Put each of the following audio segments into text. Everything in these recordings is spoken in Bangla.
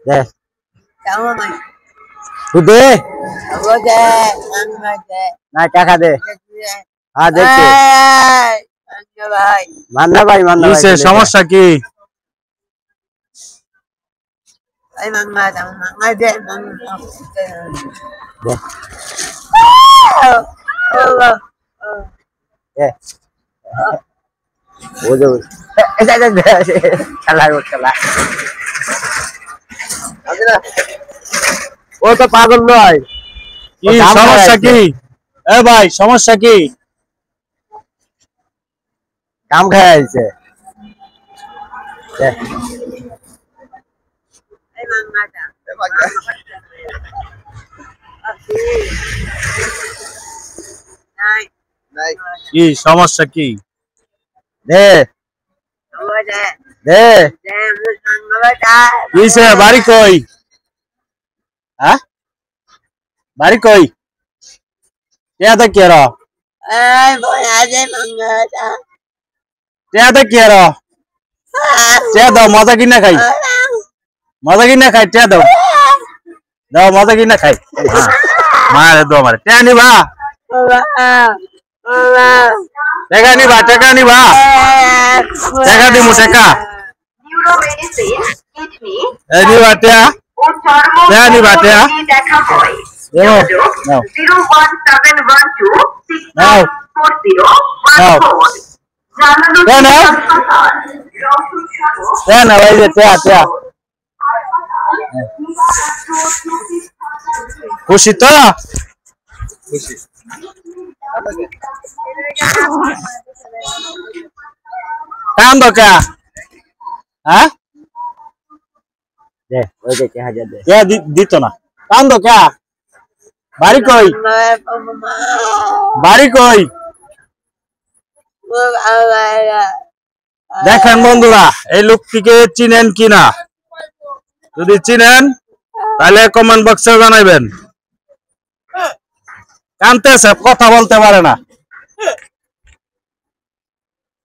দে Kamu mah. তুই দে Aku deh, mama deh. না টাকা দে হ্যাঁ দেখছি Mama ভাই। মান্না ভাই কিসে সমস্যা কি? Ay mama deh, mama. দে Allah. দে ও যে এটা দে খেলা গো খেলা ও তো পাগল নয় কি সমস্যা কি? এ ভাই সমস্যা কি? কাম খায় আইছে দে Ay mama dah. Nay. কি সমস্যা কি? দে Mama deh. দে Deh, mama dah. কিসে বাড়ি কই? হ্যাঁ বাড়ি কই? টেয়াতে কি র? Ay, boy aja mama dah. টেয়াতে কি র? টেয়া দাও মজা কিনা খাই। মজা কিনা খাই টেয়া দাও। দাও মজা কিনা খাই। মারে দো মারে। টেয়া নিবা? টাকা নিবা টাকা নিবা? টাকা দিমু টাকা। এ নিবা টেয়া? টেয়া নিবা টেয়া? দেও নাও। নাও। নাও। টেয়া নাও। টেয়া নাও এই যে টেয়া টেয়া। খুশি তো? খুশি। কান্দো কে? হ্যাঁ? দে ওই যে 1000 দে কে দিত না? কান্দো কে? বাড়ি কই? বাড়ি কই? দেখেন বন্ধুরা এই লোকটিকে চিনেন কিনা, যদি চিনেন তাহলে কমেন্ট বক্সে জানাবেন। কানতেছে কথা বলতে পারে না।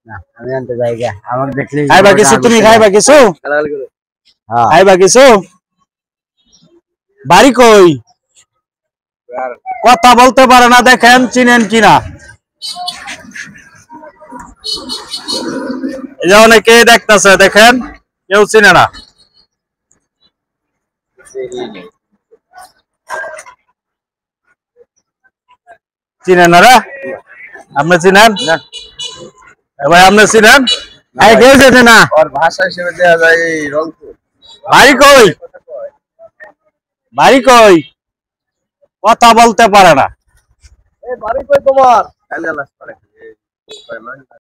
না আমি আনতে যাই গা আমাকে দেখলি খাইবা কিছু? তুমি খাইবা কিছু? হ্যাঁ খাইবা কিছু? বাড়ি কই? কথা বলতে পারে না, দেখেন চিনেন কিনা। এই যে অনেকে দেখতেছে, দেখেন কেউ চিনে না। চিনেন না রে? আপনি চিনেন? ভাই আপনি চিনেন? আরে কেউ যেতে না और भाषा हिসেবে দেয়া যায় এই রংপুর। বাড়ি কই? বাড়ি কই? কথা বলতে পারে না। এই বাড়ি কই তোমার?